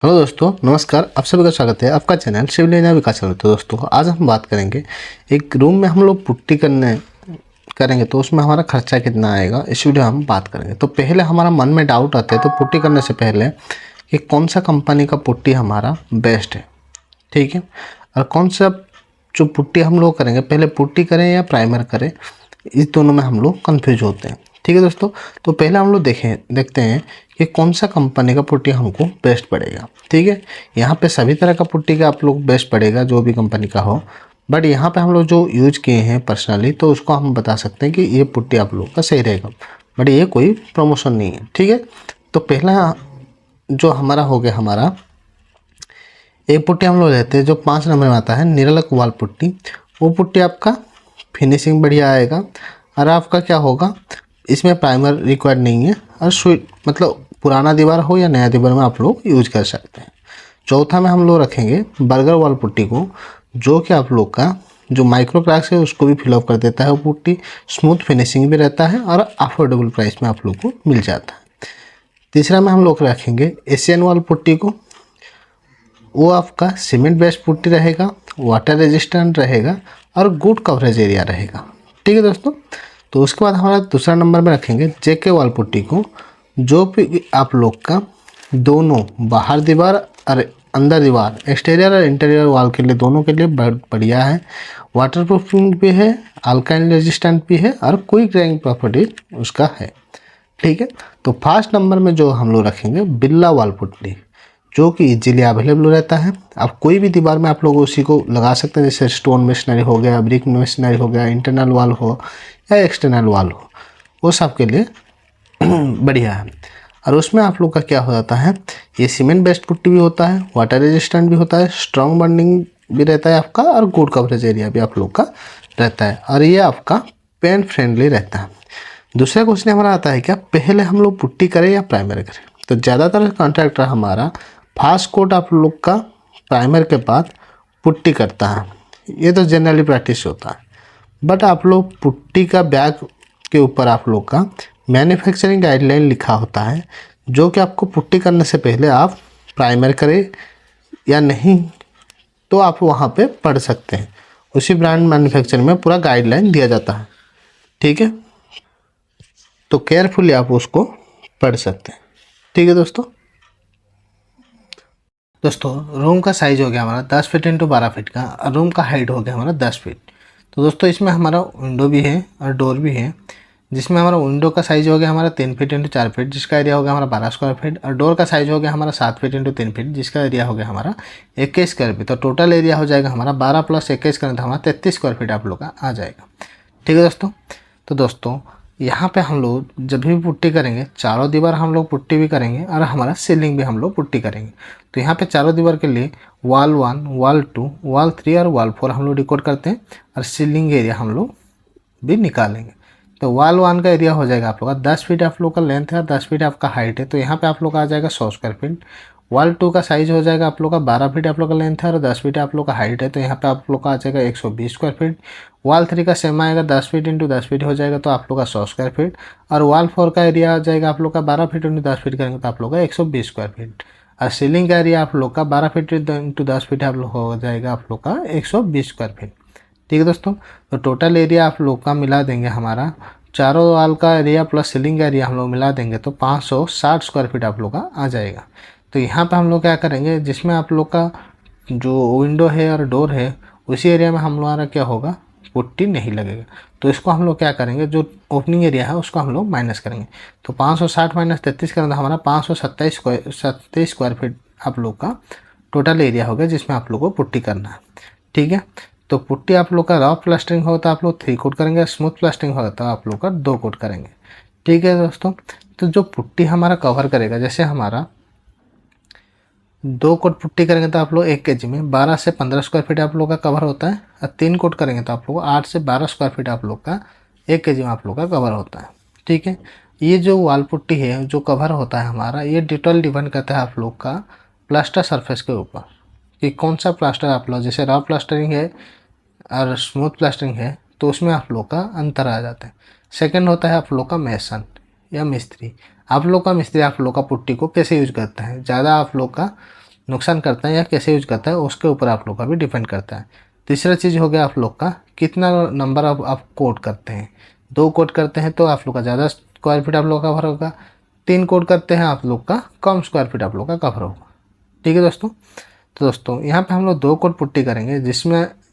Hello दोस्तों, नमस्कार। आप सभी का स्वागत है आपका चैनल सिविल इंजीनियर विकास चैनल। तो दोस्तों आज हम बात करेंगे एक रूम में हम लोग पुट्टी करेंगे तो उसमें हमारा खर्चा कितना आएगा, इस वीडियो में हम बात करेंगे। तो पहले हमारा मन में डाउट आता है तो पुट्टी करने से पहले कि कौन सा कंपनी का पुट्टी हमारा बेस्ट है, ठीक है। और कौन सा जो पुट्टी हम लोग करेंगे, पहले पुट्टी करें या प्राइमर करें, इस दोनों में हम लोग कंफ्यूज होते हैं, ठीक है दोस्तों। तो पहले हम लोग देखते हैं कि कौन सा कंपनी का पुट्टी हमको बेस्ट पड़ेगा, ठीक है। यहाँ पे सभी तरह का पुट्टी का आप लोग बेस्ट पड़ेगा जो भी कंपनी का हो, बट यहाँ पे हम लोग जो यूज किए हैं पर्सनली तो उसको हम बता सकते हैं कि ये पुट्टी आप लोग का सही रहेगा, बट ये कोई प्रमोशन नहीं है, ठीक है। तो पहला जो हमारा एक पुट्टी हम लोग लेते हैं जो 5 नंबर में आता है, निरलक वाल पुट्टी। वो पुट्टी आपका फिनिशिंग बढ़िया आएगा और आपका क्या होगा, इसमें प्राइमर रिक्वायर्ड नहीं है और स्वीट मतलब पुराना दीवार हो या नया दीवार में आप लोग यूज कर सकते हैं। चौथा में हम लोग रखेंगे बर्गर वाल पुट्टी को, जो कि आप लोग का जो माइक्रो क्रैक्स है उसको भी फिलअप कर देता है। वो पुट्टी स्मूथ फिनिशिंग भी रहता है और अफोर्डेबल प्राइस में आप लोग को मिल जाता है। तीसरा में हम लोग रखेंगे एशियन वाल पुट्टी को। वो आपका सीमेंट बेस्ड पुट्टी रहेगा, वाटर रेजिस्टेंट रहेगा और गुड कवरेज एरिया रहेगा, ठीक है दोस्तों। तो उसके बाद हमारा दूसरा नंबर में रखेंगे जेके वाल पुट्टी को, जो भी आप लोग का दोनों बाहर दीवार और अंदर दीवार, एक्सटीरियर और इंटीरियर वॉल के लिए दोनों के लिए बहुत बढ़िया है। वाटर प्रूफिंग भी है, अल्काइन रेजिस्टेंट भी है और कोई क्रैकिंग प्रॉपर्टी उसका है, ठीक है। तो फर्स्ट नंबर में जो हम लोग रखेंगे बिल्ला वाल पुट्टी, जो कि इजीली अवेलेबल रहता है। आप कोई भी दीवार में आप लोग उसी को लगा सकते हैं, जैसे स्टोन मेशनरी हो गया, ब्रिक मेशनरी हो गया, इंटरनल वॉल हो या एक्सटर्नल वॉल हो, वो सब के लिए बढ़िया है। और उसमें आप लोग का क्या हो जाता है, ये सीमेंट बेस्ड पुट्टी भी होता है, वाटर रेजिस्टेंट भी होता है, स्ट्रॉन्ग बॉन्डिंग भी रहता है आपका और गुड कवरेज एरिया भी आप लोग का रहता है, और ये आपका पेन फ्रेंडली रहता है। दूसरा क्वेश्चन हमारा आता है क्या, पहले हम लोग पुट्टी करें या प्राइमर करें। तो ज़्यादातर कॉन्ट्रैक्टर हमारा फास्ट कोट आप लोग का प्राइमर के बाद पुट्टी करता है, ये तो जनरली प्रैक्टिस होता है। बट आप लोग पुट्टी का बैग के ऊपर आप लोग का मैन्युफैक्चरिंग गाइडलाइन लिखा होता है, जो कि आपको पुट्टी करने से पहले आप प्राइमर करें या नहीं तो आप वहाँ पे पढ़ सकते हैं। उसी ब्रांड मैन्युफैक्चरिंग में पूरा गाइडलाइन दिया जाता है, ठीक है। तो केयरफुली आप उसको पढ़ सकते हैं, ठीक है दोस्तों रूम का साइज़ हो गया हमारा 10 फीट इंटू 12 फीट का, और रूम का हाइट हो गया हमारा 10 फीट। तो दोस्तों इसमें हमारा विंडो भी है और डोर भी है, जिसमें हमारा विंडो का साइज़ हो गया हमारा 3 फीट इंटू 4 फीट, जिसका एरिया हो गया हमारा 12 स्क्वायर फीट, और डोर का साइज़ हो गया हमारा 7 फीट इंटू 3 फीट, जिसका एरिया हो गया हमारा 21 स्क्वायर फीट। तो टोटल एरिया हो जाएगा हमारा 12 + 21 करें तो हमारा 33 स्क्वायर फीट आप लोग का आ जाएगा, ठीक है दोस्तों। तो दोस्तों यहाँ पे हम लोग जब भी पुट्टी करेंगे, चारों दीवार हम लोग पुट्टी भी करेंगे और हमारा सीलिंग भी हम लोग पुट्टी करेंगे। तो यहाँ पे चारों दीवार के लिए वॉल 1, वॉल 2, वॉल 3 और वॉल 4 हम लोग डिकोड करते हैं, और सीलिंग एरिया हम लोग भी निकालेंगे। तो वॉल 1 का एरिया हो जाएगा आप लोग का 10 फीट आप लोग का लेंथ है और 10 फीट आपका हाइट है, तो यहाँ पे आप लोग का आ जाएगा 100 स्क्वायर फीट। वॉल 2 का साइज़ हो जाएगा आप लोग का 12 फीट आप लोग का लेंथ है और 10 फीट आप लोग का हाइट है, तो यहाँ पे आप लोग का आ जाएगा 120 स्क्वायर फीट। वॉल 3 का सेम आएगा 10 फीट इंटू 10 फीट हो जाएगा, तो आप लोग का 100 स्क्वायर फीट। और वॉल 4 का एरिया आ जाएगा आप लोग का 12 फीट इंटू 10 फीट करेंगे तो आप लोग का 120 स्क्वायर फीट। और सीलिंग का एरिया आप लोग का 12 फीट इंटू 10 फीट आप लोग हो जाएगा आप लोग का 120 स्क्वायर फीट, ठीक है दोस्तों। तो टोटल एरिया आप लोग का मिला देंगे, हमारा चारों वॉल का एरिया प्लस सीलिंग का एरिया हम लोग मिला देंगे तो 560 स्क्वायर फीट आप लोग का आ जाएगा। तो यहाँ पे हम लोग क्या करेंगे, जिसमें आप लोग का जो विंडो है और डोर है उसी एरिया में हम हमारा क्या होगा, पुट्टी नहीं लगेगा। तो इसको हम लोग क्या करेंगे, जो ओपनिंग एरिया है उसको हम लोग माइनस करेंगे। तो 560 - 33 करें तो हमारा 527 स्क्वायर फीट आप लोग का टोटल एरिया होगा, जिसमें आप लोग को पुट्टी करना है, ठीक है। तो पुट्टी आप लोग का रफ प्लास्टरिंग होगा तो आप लोग 3 कोट करेंगे, स्मूथ प्लास्टरिंग होगा तो आप लोग का 2 कोट करेंगे, ठीक है दोस्तों। तो जो पुट्टी हमारा कवर करेगा, जैसे हमारा 2 कोट पुट्टी करेंगे तो आप लोग 1 kg में 12 से 15 स्क्वायर फीट आप लोग का कवर होता है, और 3 कोट करेंगे तो आप लोग 8 से 12 स्क्वायर फीट आप लोग का 1 kg में आप लोग का कवर होता है, ठीक है। ये जो वाल पुट्टी है जो कवर होता है हमारा, ये डिटेल डिपेंड करता है आप लोग का प्लास्टर सरफेस के ऊपर कि कौन सा प्लास्टर आप लोग, जैसे रफ प्लास्टरिंग है और स्मूथ प्लास्टरिंग है तो उसमें आप लोग का अंतर आ जाता है। सेकंड होता है आप लोग का मेसन या मिस्त्री। आप लोग का मिस्त्री आप लोग का पुट्टी को कैसे यूज करता है, ज़्यादा आप लोग का नुकसान करता है या कैसे यूज करता है उसके ऊपर आप लोग का भी डिपेंड करता है। तीसरा चीज़ हो गया आप लोग का कितना नंबर आप कोट करते हैं। 2 कोट करते हैं तो आप लोग का ज़्यादा स्क्वायर फीट आप लोग का कवर होगा। 3 कोट करते हैं आप लोग का कम स्क्वायर फीट आप लोग का कवर होगा। ठीक है दोस्तों। तो दोस्तों यहाँ पे हम लोग 2 कोट पुट्टी करेंगे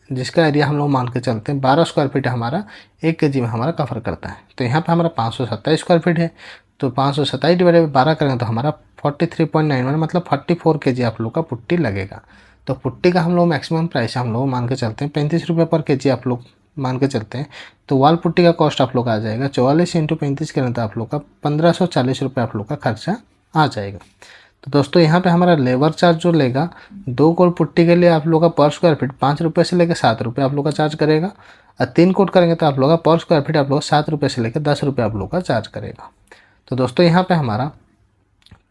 जिसका एरिया हम लोग मान के चलते हैं 12 स्क्वायर फीट हमारा 1 kg में हमारा कवर करता है। तो यहाँ पे हमारा 527 स्क्वायर फीट है। तो 527 डिवाइडेड बाई 12 करेंगे तो हमारा 43.91 मतलब 44 kg आप लोग का पुट्टी लगेगा। तो पुट्टी का हम लोग मैक्सिमम प्राइस हम लोग मान के चलते हैं 35 रुपये पर kg आप लोग मान के चलते हैं। तो वॉल पुट्टी का कॉस्ट आप लोग आ जाएगा 44 × 35 करें तो आप लोग का 1540 रुपये आप लोग का खर्चा आ जाएगा। तो दोस्तों यहाँ पे हमारा लेबर चार्ज जो लेगा 2 कोट पुट्टी के लिए आप लोग का पर स्क्वायर फीट 5 रुपये से लेकर 7 रुपये आप लोग का चार्ज करेगा। और 3 कोट करेंगे तो आप लोग का पर स्क्वायर फीट आप लोग 7 रुपये से लेकर 10 रुपये आप लोग का चार्ज करेगा। तो दोस्तों यहाँ पे हमारा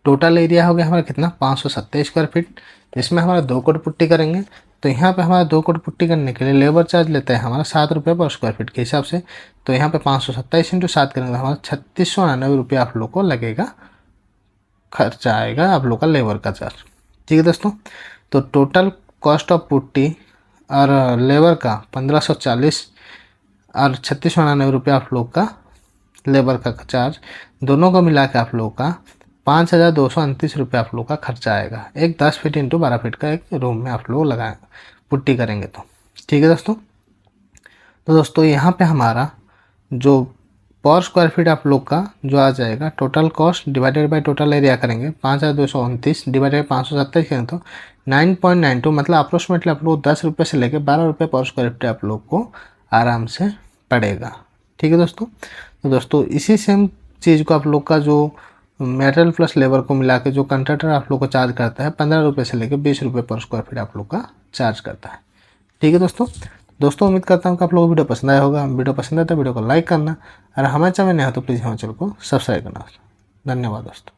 टोटल एरिया हो गया हमारा कितना 527 स्क्वायर फीट, जिसमें हमारा 2 कोट पुट्टी करेंगे। तो यहाँ पे हमारा 2 कोट पुट्टी करने के लिए लेबर चार्ज लेता है हमारा 7 रुपये पर स्क्वायर फीट के हिसाब से। तो यहाँ पे 527 × 7 करेंगे तो हमारा 3699 रुपये आप लोग को लगेगा, खर्चा आएगा आप लोग का लेबर का चार्ज। ठीक है दोस्तों। तो टोटल कॉस्ट ऑफ पुट्टी और लेबर का 1540 और 3699 रुपये आप लोग का लेबर का चार्ज, दोनों को मिला के आप लोग का 5229 रुपये आप लोग का खर्चा आएगा। एक 10 फीट × 12 फीट का एक रूम में आप लोग लगाए पुट्टी करेंगे तो। ठीक है दोस्तों। तो दोस्तों यहाँ पे हमारा जो पर स्क्वायर फीट आप लोग का जो आ जाएगा total cost divided by total area करेंगे 5229 डिवाइडेड बाई 527 करें तो 9.92 मतलब अप्रोक्सीमेटली आप लोग 10 रुपये से लेकर 12 रुपये पर स्क्वायर फीट आप लोग को आराम से पड़ेगा। ठीक है दोस्तों। तो दोस्तों इसी सेम चीज़ को आप लोग का जो मटेरियल प्लस लेबर को मिला के जो कंट्रैक्टर आप लोग को चार्ज करता है 15 रुपये से लेकर 20 रुपये पर स्क्वायर फीट आप लोग का चार्ज करता है। ठीक है दोस्तों उम्मीद करता हूँ कि आप लोगों को वीडियो पसंद आया होगा। वीडियो पसंद आया तो वीडियो को लाइक करना और हमारे चैनल में नहीं हो तो प्लीज़ हमारे चैनल को सब्सक्राइब करना। धन्यवाद दोस्तों।